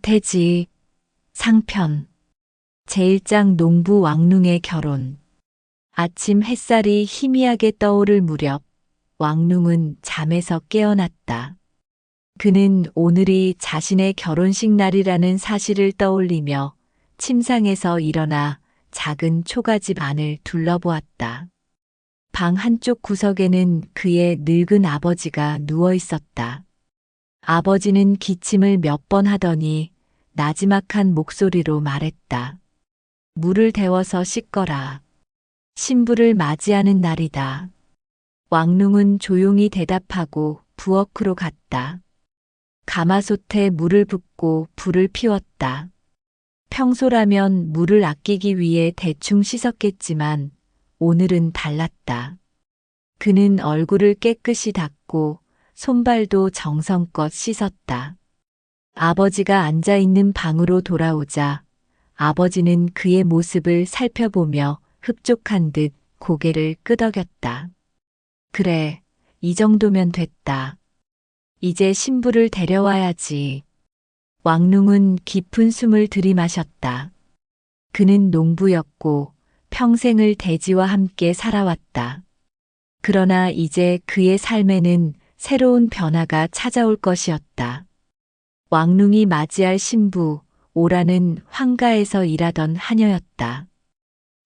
태지, 상편, 제1장 농부 왕룽의 결혼. 아침 햇살이 희미하게 떠오를 무렵 왕룽은 잠에서 깨어났다. 그는 오늘이 자신의 결혼식 날이라는 사실을 떠올리며 침상에서 일어나 작은 초가집 안을 둘러보았다. 방 한쪽 구석에는 그의 늙은 아버지가 누워 있었다. 아버지는 기침을 몇 번 하더니 나지막한 목소리로 말했다. 물을 데워서 씻거라. 신부를 맞이하는 날이다. 왕룽은 조용히 대답하고 부엌으로 갔다. 가마솥에 물을 붓고 불을 피웠다. 평소라면 물을 아끼기 위해 대충 씻었겠지만 오늘은 달랐다. 그는 얼굴을 깨끗이 닦고 손발도 정성껏 씻었다. 아버지가 앉아 있는 방으로 돌아오자 아버지는 그의 모습을 살펴보며 흡족한 듯 고개를 끄덕였다. 그래, 이 정도면 됐다. 이제 신부를 데려와야지. 왕룽은 깊은 숨을 들이마셨다. 그는 농부였고 평생을 대지와 함께 살아왔다. 그러나 이제 그의 삶에는 새로운 변화가 찾아올 것이었다. 왕룽이 맞이할 신부, 오라는 황가에서 일하던 하녀였다.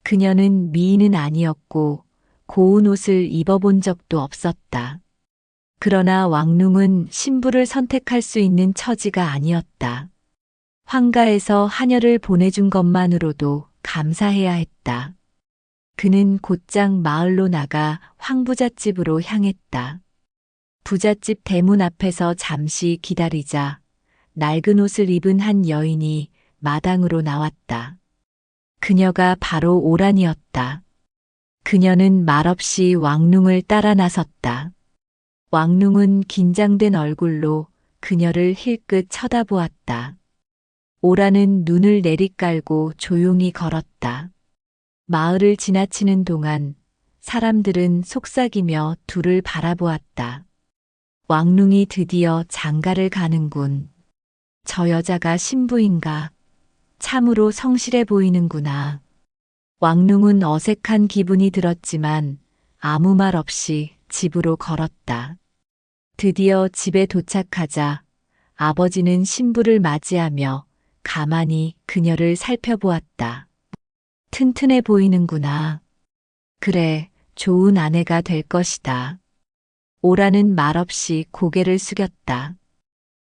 그녀는 미인은 아니었고 고운 옷을 입어본 적도 없었다. 그러나 왕룽은 신부를 선택할 수 있는 처지가 아니었다. 황가에서 하녀를 보내준 것만으로도 감사해야 했다. 그는 곧장 마을로 나가 황부잣집으로 향했다. 부잣집 대문 앞에서 잠시 기다리자 낡은 옷을 입은 한 여인이 마당으로 나왔다. 그녀가 바로 오란이었다. 그녀는 말없이 왕룽을 따라 나섰다. 왕룽은 긴장된 얼굴로 그녀를 힐끗 쳐다보았다. 오란은 눈을 내리깔고 조용히 걸었다. 마을을 지나치는 동안 사람들은 속삭이며 둘을 바라보았다. 왕룽이 드디어 장가를 가는군. 저 여자가 신부인가? 참으로 성실해 보이는구나. 왕룽은 어색한 기분이 들었지만 아무 말 없이 집으로 걸었다. 드디어 집에 도착하자 아버지는 신부를 맞이하며 가만히 그녀를 살펴보았다. 튼튼해 보이는구나. 그래, 좋은 아내가 될 것이다. 오라는 말없이 고개를 숙였다.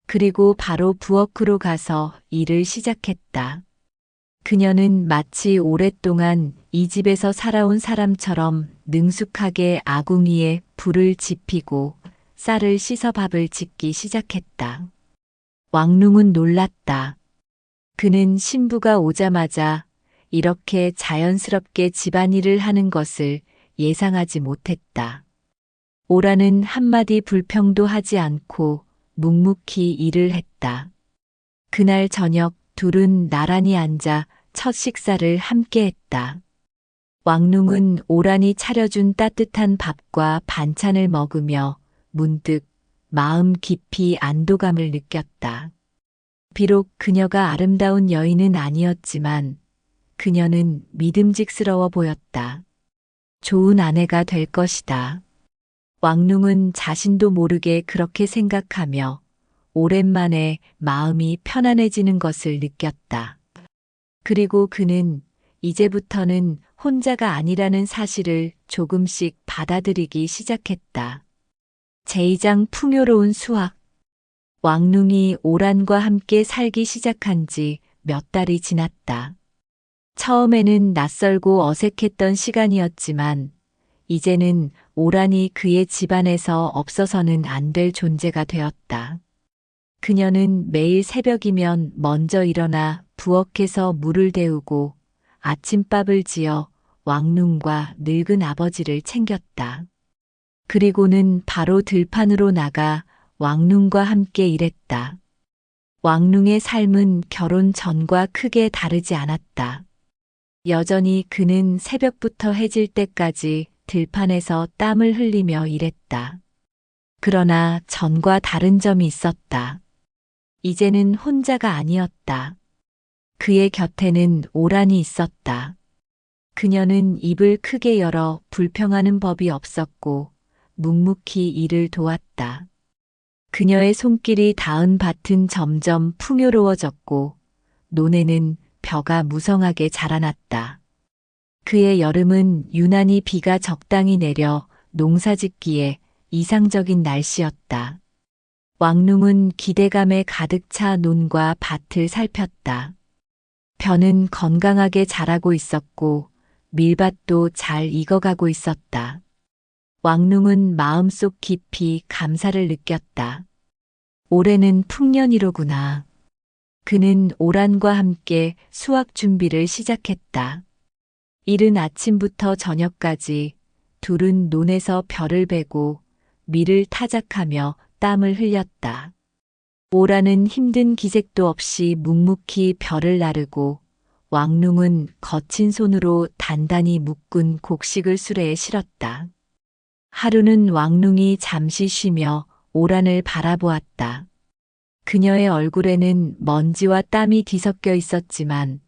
그리고 바로 부엌으로 가서 일을 시작했다. 그녀는 마치 오랫동안 이 집에서 살아온 사람처럼 능숙하게 아궁 위에 불을 지피고 쌀을 씻어 밥을 짓기 시작했다. 왕룽은 놀랐다. 그는 신부가 오자마자 이렇게 자연스럽게 집안일을 하는 것을 예상하지 못했다. 오라는 한마디 불평도 하지 않고 묵묵히 일을 했다. 그날 저녁 둘은 나란히 앉아 첫 식사를 함께 했다. 왕룽은 오란이 차려준 따뜻한 밥과 반찬을 먹으며 문득 마음 깊이 안도감을 느꼈다. 비록 그녀가 아름다운 여인은 아니었지만 그녀는 믿음직스러워 보였다. 좋은 아내가 될 것이다. 왕룽은 자신도 모르게 그렇게 생각하며 오랜만에 마음이 편안해지는 것을 느꼈다. 그리고 그는 이제부터는 혼자가 아니라는 사실을 조금씩 받아들이기 시작했다. 제2장 풍요로운 수확. 왕룽이 오란과 함께 살기 시작한 지 몇 달이 지났다. 처음에는 낯설고 어색했던 시간이었지만 이제는 오란이 그의 집안에서 없어서는 안 될 존재가 되었다. 그녀는 매일 새벽이면 먼저 일어나 부엌에서 물을 데우고 아침밥을 지어 왕룽과 늙은 아버지를 챙겼다. 그리고는 바로 들판으로 나가 왕룽과 함께 일했다. 왕룽의 삶은 결혼 전과 크게 다르지 않았다. 여전히 그는 새벽부터 해질 때까지 들판에서 땀을 흘리며 일했다. 그러나 전과 다른 점이 있었다. 이제는 혼자가 아니었다. 그의 곁에는 오란이 있었다. 그녀는 입을 크게 열어 불평하는 법이 없었고 묵묵히 일을 도왔다. 그녀의 손길이 닿은 밭은 점점 풍요로워졌고 논에는 벼가 무성하게 자라났다. 그의 여름은 유난히 비가 적당히 내려 농사짓기에 이상적인 날씨였다. 왕룽은 기대감에 가득 차 논과 밭을 살폈다. 벼는 건강하게 자라고 있었고 밀밭도 잘 익어가고 있었다. 왕룽은 마음속 깊이 감사를 느꼈다. 올해는 풍년이로구나. 그는 오란과 함께 수확 준비를 시작했다. 이른 아침부터 저녁까지 둘은 논에서 벼를 베고 밀을 타작하며 땀을 흘렸다. 오란은 힘든 기색도 없이 묵묵히 벼를 나르고 왕룽은 거친 손으로 단단히 묶은 곡식을 수레에 실었다. 하루는 왕룽이 잠시 쉬며 오란을 바라보았다. 그녀의 얼굴에는 먼지와 땀이 뒤섞여 있었지만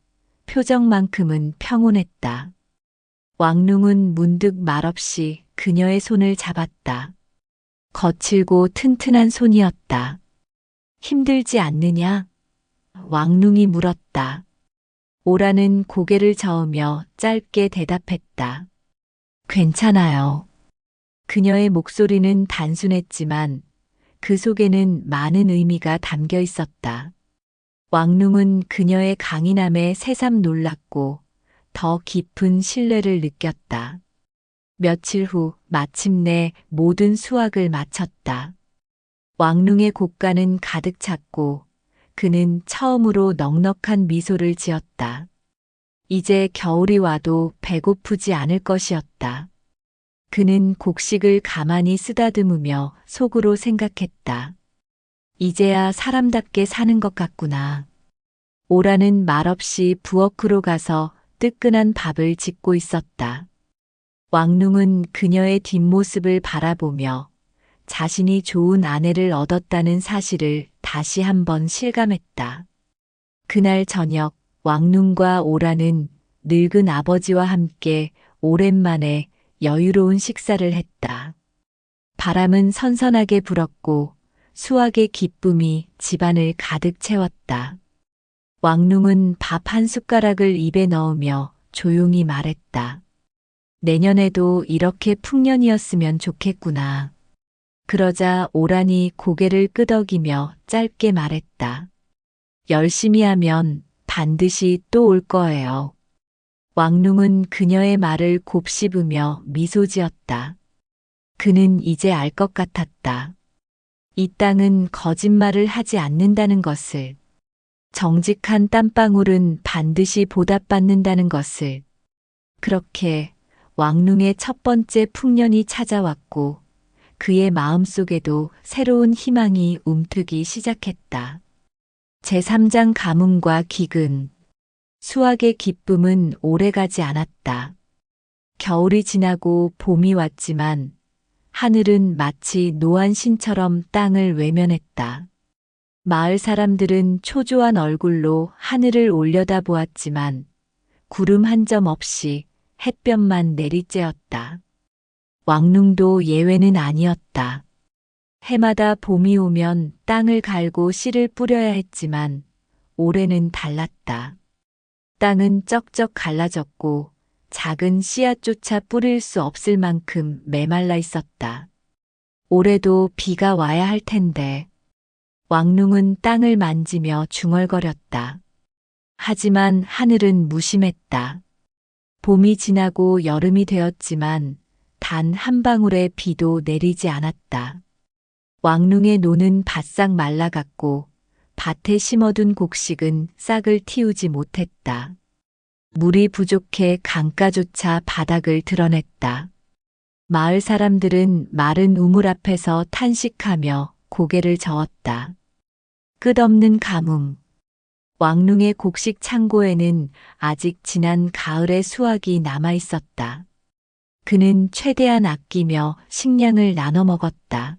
표정만큼은 평온했다. 왕룽은 문득 말없이 그녀의 손을 잡았다. 거칠고 튼튼한 손이었다. 힘들지 않느냐? 왕룽이 물었다. 오라는 고개를 저으며 짧게 대답했다. 괜찮아요. 그녀의 목소리는 단순했지만 그 속에는 많은 의미가 담겨 있었다. 왕룽은 그녀의 강인함에 새삼 놀랐고 더 깊은 신뢰를 느꼈다. 며칠 후 마침내 모든 수확을 마쳤다. 왕룽의 곡간은 가득 찼고 그는 처음으로 넉넉한 미소를 지었다. 이제 겨울이 와도 배고프지 않을 것이었다. 그는 곡식을 가만히 쓰다듬으며 속으로 생각했다. 이제야 사람답게 사는 것 같구나. 오라는 말없이 부엌으로 가서 뜨끈한 밥을 짓고 있었다. 왕룽은 그녀의 뒷모습을 바라보며 자신이 좋은 아내를 얻었다는 사실을 다시 한번 실감했다. 그날 저녁 왕룽과 오라는 늙은 아버지와 함께 오랜만에 여유로운 식사를 했다. 바람은 선선하게 불었고 수확의 기쁨이 집안을 가득 채웠다. 왕룽은 밥 한 숟가락을 입에 넣으며 조용히 말했다. 내년에도 이렇게 풍년이었으면 좋겠구나. 그러자 오란이 고개를 끄덕이며 짧게 말했다. 열심히 하면 반드시 또 올 거예요. 왕룽은 그녀의 말을 곱씹으며 미소 지었다. 그는 이제 알 것 같았다. 이 땅은 거짓말을 하지 않는다는 것을, 정직한 땀방울은 반드시 보답받는다는 것을. 그렇게 왕룽의 첫 번째 풍년이 찾아왔고 그의 마음속에도 새로운 희망이 움트기 시작했다. 제3장 가뭄과 기근. 수확의 기쁨은 오래가지 않았다. 겨울이 지나고 봄이 왔지만 하늘은 마치 노안 신처럼 땅을 외면했다. 마을 사람들은 초조한 얼굴로 하늘을 올려다보았지만 구름 한 점 없이 햇볕만 내리쬐었다. 왕룽도 예외는 아니었다. 해마다 봄이 오면 땅을 갈고 씨를 뿌려야 했지만 올해는 달랐다. 땅은 쩍쩍 갈라졌고 작은 씨앗조차 뿌릴 수 없을 만큼 메말라 있었다. 올해도 비가 와야 할 텐데. 왕룽은 땅을 만지며 중얼거렸다. 하지만 하늘은 무심했다. 봄이 지나고 여름이 되었지만 단 한 방울의 비도 내리지 않았다. 왕룽의 논은 바싹 말라갔고 밭에 심어둔 곡식은 싹을 틔우지 못했다. 물이 부족해 강가조차 바닥을 드러냈다. 마을 사람들은 마른 우물 앞에서 탄식하며 고개를 저었다. 끝없는 가뭄. 왕룽의 곡식 창고에는 아직 지난 가을의 수확이 남아 있었다. 그는 최대한 아끼며 식량을 나눠 먹었다.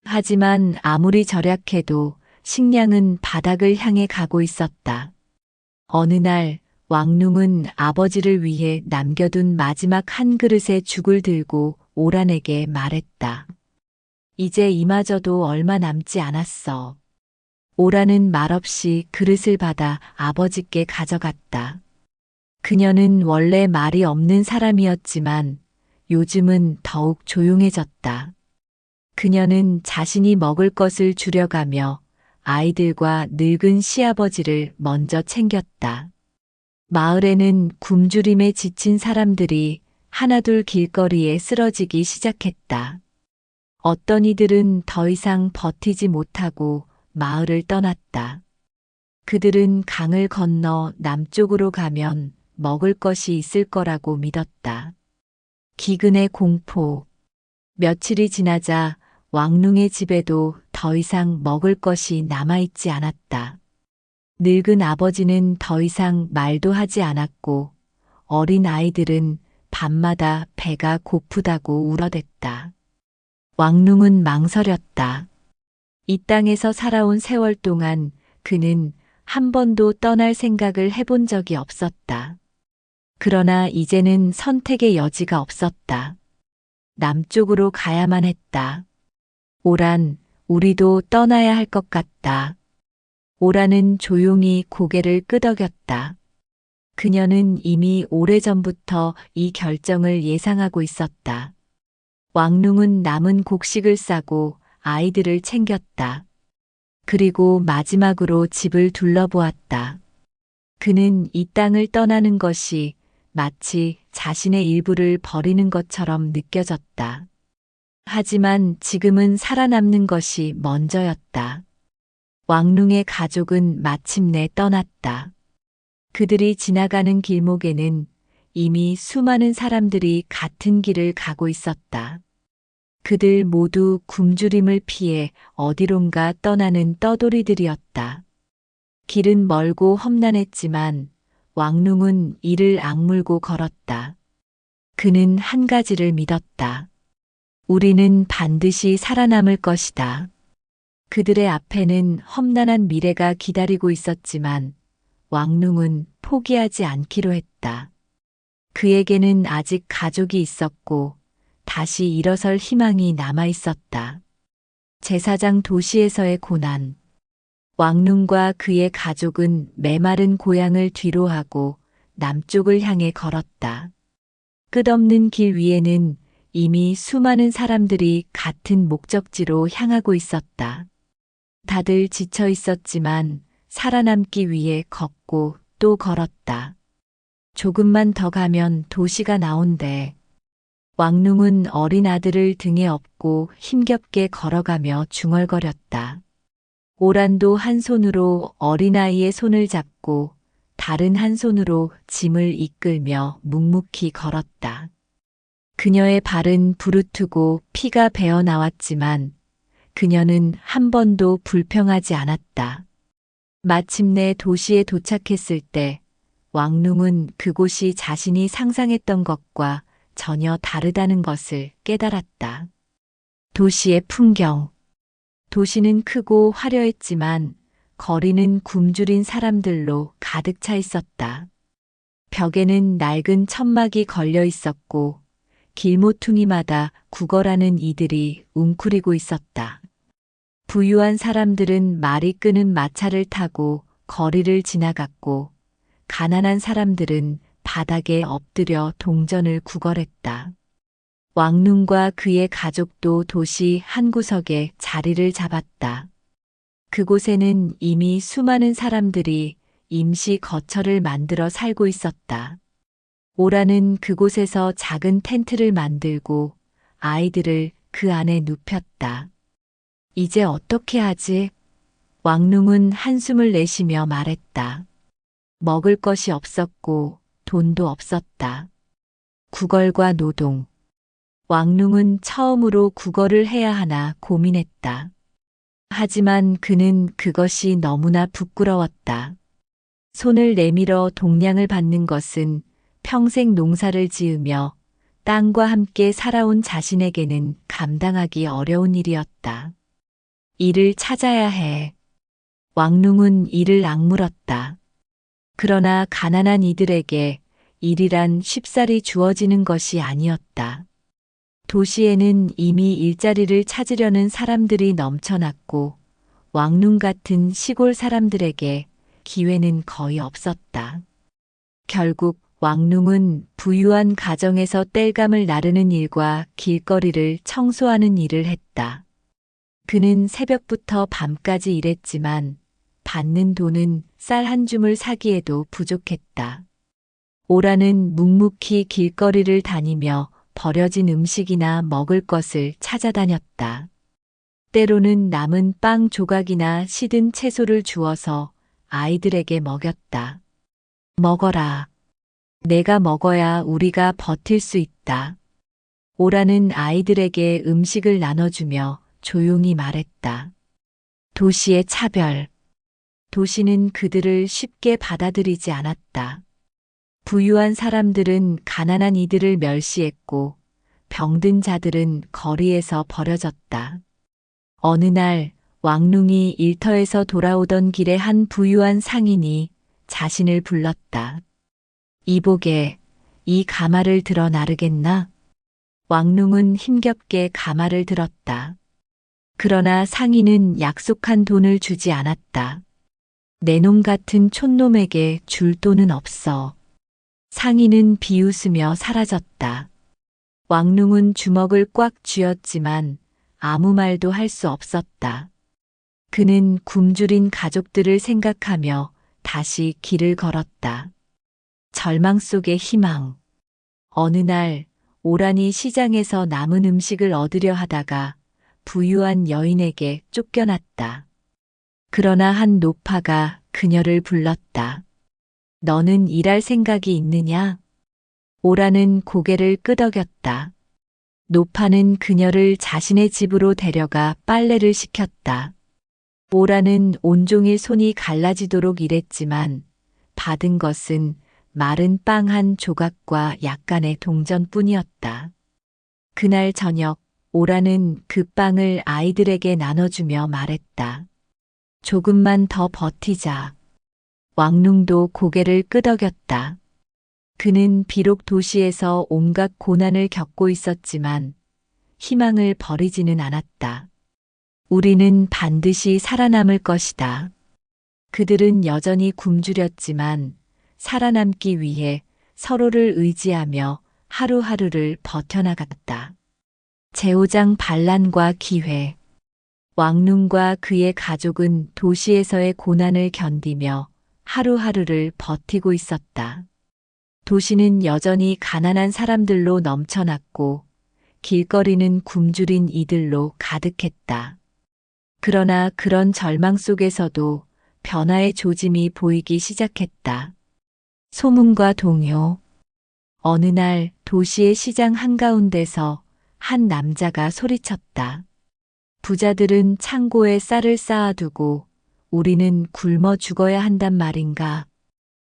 하지만 아무리 절약해도 식량은 바닥을 향해 가고 있었다. 어느 날 왕눈은 아버지를 위해 남겨둔 마지막 한 그릇의 죽을 들고 오란에게 말했다. 이제 이마저도 얼마 남지 않았어. 오란은 말없이 그릇을 받아 아버지께 가져갔다. 그녀는 원래 말이 없는 사람이었지만 요즘은 더욱 조용해졌다. 그녀는 자신이 먹을 것을 줄여가며 아이들과 늙은 시아버지를 먼저 챙겼다. 마을에는 굶주림에 지친 사람들이 하나둘 길거리에 쓰러지기 시작했다. 어떤 이들은 더 이상 버티지 못하고 마을을 떠났다. 그들은 강을 건너 남쪽으로 가면 먹을 것이 있을 거라고 믿었다. 기근의 공포. 며칠이 지나자 왕룽의 집에도 더 이상 먹을 것이 남아있지 않았다. 늙은 아버지는 더 이상 말도 하지 않았고 어린 아이들은 밤마다 배가 고프다고 울어댔다. 왕룽은 망설였다. 이 땅에서 살아온 세월 동안 그는 한 번도 떠날 생각을 해본 적이 없었다. 그러나 이제는 선택의 여지가 없었다. 남쪽으로 가야만 했다. 오란, 우리도 떠나야 할 것 같다. 오란은 조용히 고개를 끄덕였다. 그녀는 이미 오래전부터 이 결정을 예상하고 있었다. 왕룽은 남은 곡식을 싸고 아이들을 챙겼다. 그리고 마지막으로 집을 둘러보았다. 그는 이 땅을 떠나는 것이 마치 자신의 일부를 버리는 것처럼 느껴졌다. 하지만 지금은 살아남는 것이 먼저였다. 왕룽의 가족은 마침내 떠났다. 그들이 지나가는 길목에는 이미 수많은 사람들이 같은 길을 가고 있었다. 그들 모두 굶주림을 피해 어디론가 떠나는 떠돌이들이었다. 길은 멀고 험난했지만 왕룽은 이를 악물고 걸었다. 그는 한 가지를 믿었다. 우리는 반드시 살아남을 것이다. 그들의 앞에는 험난한 미래가 기다리고 있었지만 왕룽은 포기하지 않기로 했다. 그에게는 아직 가족이 있었고 다시 일어설 희망이 남아 있었다. 제사장 도시에서의 고난. 왕룽과 그의 가족은 메마른 고향을 뒤로하고 남쪽을 향해 걸었다. 끝없는 길 위에는 이미 수많은 사람들이 같은 목적지로 향하고 있었다. 다들 지쳐 있었지만 살아남기 위해 걷고 또 걸었다. 조금만 더 가면 도시가 나온대. 왕룽은 어린 아들을 등에 업고 힘겹게 걸어가며 중얼거렸다. 오란도 한 손으로 어린아이의 손을 잡고 다른 한 손으로 짐을 이끌며 묵묵히 걸었다. 그녀의 발은 부르트고 피가 배어 나왔지만 그녀는 한 번도 불평하지 않았다. 마침내 도시에 도착했을 때 왕룽은 그곳이 자신이 상상했던 것과 전혀 다르다는 것을 깨달았다. 도시의 풍경. 도시는 크고 화려했지만 거리는 굶주린 사람들로 가득 차 있었다. 벽에는 낡은 천막이 걸려 있었고 길모퉁이마다 구걸하는 이들이 웅크리고 있었다. 부유한 사람들은 말이 끄는 마차를 타고 거리를 지나갔고 가난한 사람들은 바닥에 엎드려 동전을 구걸했다. 왕룽과 그의 가족도 도시 한 구석에 자리를 잡았다. 그곳에는 이미 수많은 사람들이 임시 거처를 만들어 살고 있었다. 오라는 그곳에서 작은 텐트를 만들고 아이들을 그 안에 눕혔다. 이제 어떻게 하지? 왕룽은 한숨을 내쉬며 말했다. 먹을 것이 없었고 돈도 없었다. 구걸과 노동. 왕룽은 처음으로 구걸을 해야 하나 고민했다. 하지만 그는 그것이 너무나 부끄러웠다. 손을 내밀어 동량을 받는 것은 평생 농사를 지으며 땅과 함께 살아온 자신에게는 감당하기 어려운 일이었다. 일을 찾아야 해. 왕눈은 이를 악물었다. 그러나 가난한 이들에게 일이란 쉽사리 주어지는 것이 아니었다. 도시에는 이미 일자리를 찾으려는 사람들이 넘쳐났고 왕눈 같은 시골 사람들에게 기회는 거의 없었다. 결국 왕눈은 부유한 가정에서 땔감을 나르는 일과 길거리를 청소하는 일을 했다. 그는 새벽부터 밤까지 일했지만 받는 돈은 쌀 한 줌을 사기에도 부족했다. 오라는 묵묵히 길거리를 다니며 버려진 음식이나 먹을 것을 찾아다녔다. 때로는 남은 빵 조각이나 시든 채소를 주어서 아이들에게 먹였다. 먹어라. 내가 먹어야 우리가 버틸 수 있다. 오라는 아이들에게 음식을 나눠주며 조용히 말했다. 도시의 차별. 도시는 그들을 쉽게 받아들이지 않았다. 부유한 사람들은 가난한 이들을 멸시했고 병든 자들은 거리에서 버려졌다. 어느 날 왕눈이 일터에서 돌아오던 길에 한 부유한 상인이 자신을 불렀다. 이보게, 이 가마를 들어 나르겠나? 왕눈은 힘겹게 가마를 들었다. 그러나 상인은 약속한 돈을 주지 않았다. 내 놈 같은 촌놈에게 줄 돈은 없어. 상인은 비웃으며 사라졌다. 왕눈은 주먹을 꽉 쥐었지만 아무 말도 할 수 없었다. 그는 굶주린 가족들을 생각하며 다시 길을 걸었다. 절망 속의 희망. 어느 날 오란이 시장에서 남은 음식을 얻으려 하다가 부유한 여인에게 쫓겨났다. 그러나 한 노파가 그녀를 불렀다. 너는 일할 생각이 있느냐? 오라는 고개를 끄덕였다. 노파는 그녀를 자신의 집으로 데려가 빨래를 시켰다. 오라는 온종일 손이 갈라지도록 일했지만 받은 것은 마른 빵 한 조각과 약간의 동전뿐이었다. 그날 저녁 오라는 그 빵을 아이들에게 나눠주며 말했다. 조금만 더 버티자. 왕눈도 고개를 끄덕였다. 그는 비록 도시에서 온갖 고난을 겪고 있었지만 희망을 버리지는 않았다. 우리는 반드시 살아남을 것이다. 그들은 여전히 굶주렸지만 살아남기 위해 서로를 의지하며 하루하루를 버텨나갔다. 제5장 반란과 기회. 왕눈과 그의 가족은 도시에서의 고난을 견디며 하루하루를 버티고 있었다. 도시는 여전히 가난한 사람들로 넘쳐났고 길거리는 굶주린 이들로 가득했다. 그러나 그런 절망 속에서도 변화의 조짐이 보이기 시작했다. 소문과 동요. 어느 날 도시의 시장 한가운데서 한 남자가 소리쳤다. 부자들은 창고에 쌀을 쌓아두고 우리는 굶어 죽어야 한단 말인가.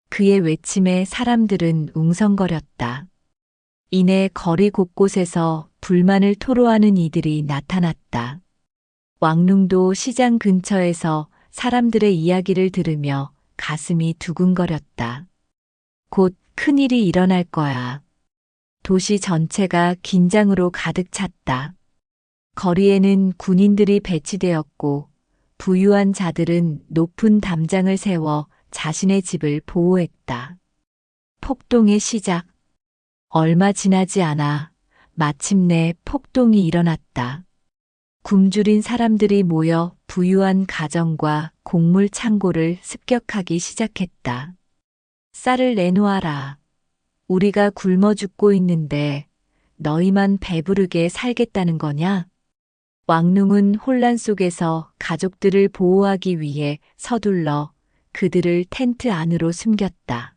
그의 외침에 사람들은 웅성거렸다. 이내 거리 곳곳에서 불만을 토로하는 이들이 나타났다. 왕눈도 시장 근처에서 사람들의 이야기를 들으며 가슴이 두근거렸다. 곧 큰일이 일어날 거야. 도시 전체가 긴장으로 가득 찼다. 거리에는 군인들이 배치되었고 부유한 자들은 높은 담장을 세워 자신의 집을 보호했다. 폭동의 시작. 얼마 지나지 않아 마침내 폭동이 일어났다. 굶주린 사람들이 모여 부유한 가정과 곡물 창고를 습격하기 시작했다. 쌀을 내놓아라. 우리가 굶어 죽고 있는데 너희만 배부르게 살겠다는 거냐? 왕눈은 혼란 속에서 가족들을 보호하기 위해 서둘러 그들을 텐트 안으로 숨겼다.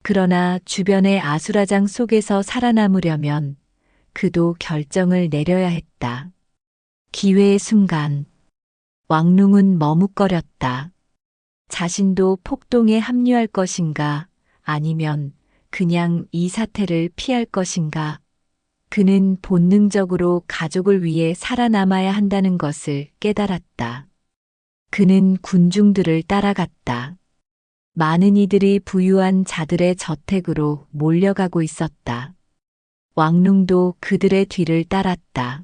그러나 주변의 아수라장 속에서 살아남으려면 그도 결정을 내려야 했다. 기회의 순간, 왕눈은 머뭇거렸다. 자신도 폭동에 합류할 것인가, 아니면 그냥 이 사태를 피할 것인가. 그는 본능적으로 가족을 위해 살아남아야 한다는 것을 깨달았다. 그는 군중들을 따라갔다. 많은 이들이 부유한 자들의 저택으로 몰려가고 있었다. 왕눈도 그들의 뒤를 따랐다.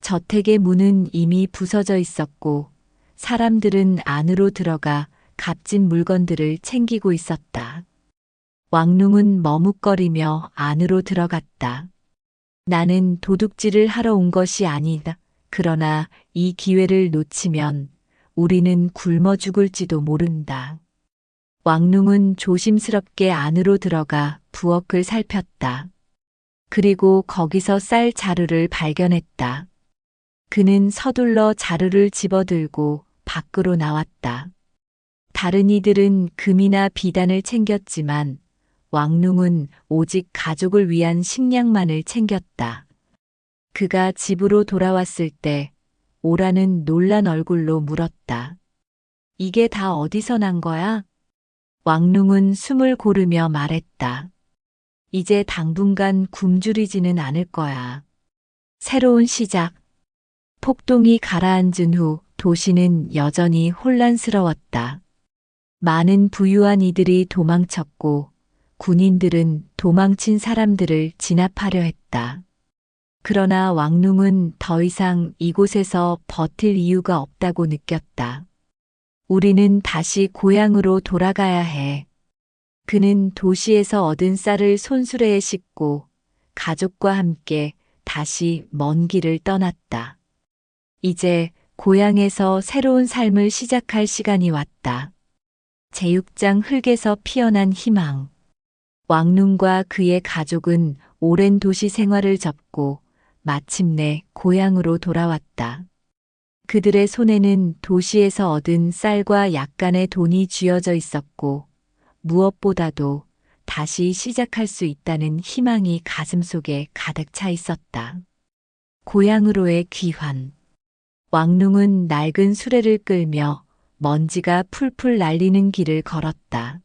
저택의 문은 이미 부서져 있었고 사람들은 안으로 들어가 값진 물건들을 챙기고 있었다. 왕눈은 머뭇거리며 안으로 들어갔다. 나는 도둑질을 하러 온 것이 아니다. 그러나 이 기회를 놓치면 우리는 굶어 죽을지도 모른다. 왕눈은 조심스럽게 안으로 들어가 부엌을 살폈다. 그리고 거기서 쌀 자루를 발견했다. 그는 서둘러 자루를 집어들고 밖으로 나왔다. 다른 이들은 금이나 비단을 챙겼지만 왕눈은 오직 가족을 위한 식량만을 챙겼다. 그가 집으로 돌아왔을 때 오라는 놀란 얼굴로 물었다. 이게 다 어디서 난 거야? 왕눈은 숨을 고르며 말했다. 이제 당분간 굶주리지는 않을 거야. 새로운 시작. 폭동이 가라앉은 후 도시는 여전히 혼란스러웠다. 많은 부유한 이들이 도망쳤고 군인들은 도망친 사람들을 진압하려 했다. 그러나 왕눈은 더 이상 이곳에서 버틸 이유가 없다고 느꼈다. 우리는 다시 고향으로 돌아가야 해. 그는 도시에서 얻은 쌀을 손수레에 싣고 가족과 함께 다시 먼 길을 떠났다. 이제 고향에서 새로운 삶을 시작할 시간이 왔다. 제6장 흙에서 피어난 희망. 왕눈과 그의 가족은 오랜 도시 생활을 접고 마침내 고향으로 돌아왔다. 그들의 손에는 도시에서 얻은 쌀과 약간의 돈이 쥐어져 있었고 무엇보다도 다시 시작할 수 있다는 희망이 가슴속에 가득 차 있었다. 고향으로의 귀환. 왕눈은 낡은 수레를 끌며 먼지가 풀풀 날리는 길을 걸었다.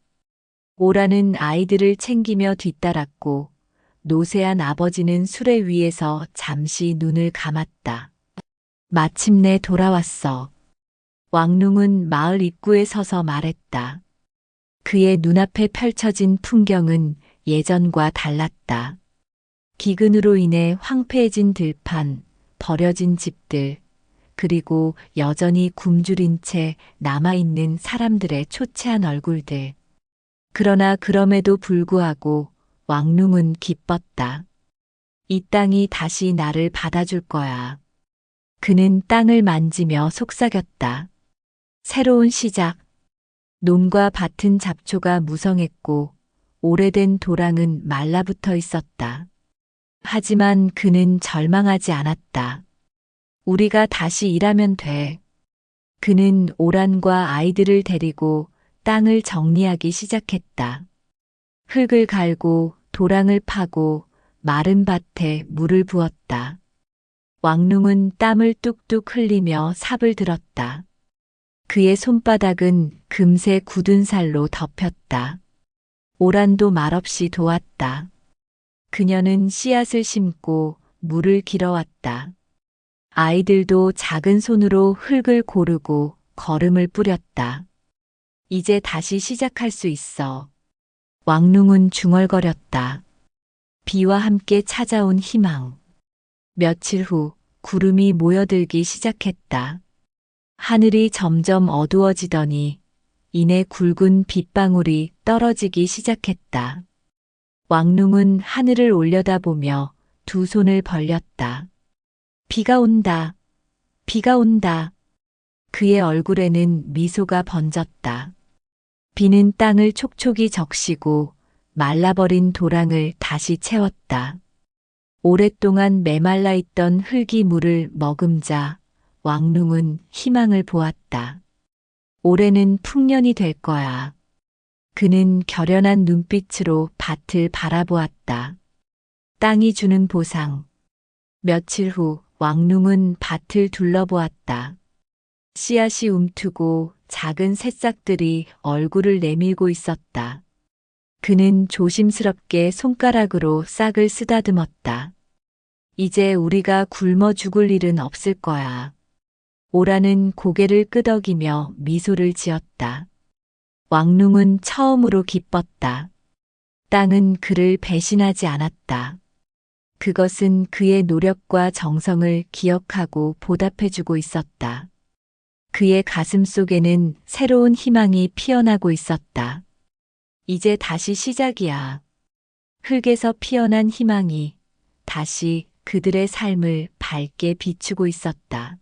오라는 아이들을 챙기며 뒤따랐고 노쇠한 아버지는 수레 위에서 잠시 눈을 감았다. 마침내 돌아왔어. 왕눈은 마을 입구에 서서 말했다. 그의 눈앞에 펼쳐진 풍경은 예전과 달랐다. 기근으로 인해 황폐해진 들판, 버려진 집들, 그리고 여전히 굶주린 채 남아있는 사람들의 초췌한 얼굴들. 그러나 그럼에도 불구하고 왕눈은 기뻤다. 이 땅이 다시 나를 받아줄 거야. 그는 땅을 만지며 속삭였다. 새로운 시작. 논과 밭은 잡초가 무성했고 오래된 도랑은 말라붙어 있었다. 하지만 그는 절망하지 않았다. 우리가 다시 일하면 돼. 그는 오란과 아이들을 데리고 땅을 정리하기 시작했다. 흙을 갈고 도랑을 파고 마른 밭에 물을 부었다. 왕눈은 땀을 뚝뚝 흘리며 삽을 들었다. 그의 손바닥은 금세 굳은 살로 덮였다. 오란도 말없이 도왔다. 그녀는 씨앗을 심고 물을 길어왔다. 아이들도 작은 손으로 흙을 고르고 거름을 뿌렸다. 이제 다시 시작할 수 있어. 왕눈은 중얼거렸다. 비와 함께 찾아온 희망. 며칠 후 구름이 모여들기 시작했다. 하늘이 점점 어두워지더니 이내 굵은 빗방울이 떨어지기 시작했다. 왕눈은 하늘을 올려다보며 두 손을 벌렸다. 비가 온다. 비가 온다. 그의 얼굴에는 미소가 번졌다. 비는 땅을 촉촉이 적시고 말라버린 도랑을 다시 채웠다. 오랫동안 메말라 있던 흙이 물을 머금자 왕눈은 희망을 보았다. 올해는 풍년이 될 거야. 그는 결연한 눈빛으로 밭을 바라보았다. 땅이 주는 보상. 며칠 후 왕눈은 밭을 둘러보았다. 씨앗이 움트고 작은 새싹들이 얼굴을 내밀고 있었다. 그는 조심스럽게 손가락으로 싹을 쓰다듬었다. 이제 우리가 굶어 죽을 일은 없을 거야. 오라는 고개를 끄덕이며 미소를 지었다. 왕룽은 처음으로 기뻤다. 땅은 그를 배신하지 않았다. 그것은 그의 노력과 정성을 기억하고 보답해주고 있었다. 그의 가슴 속에는 새로운 희망이 피어나고 있었다. 이제 다시 시작이야. 흙에서 피어난 희망이 다시 그들의 삶을 밝게 비추고 있었다.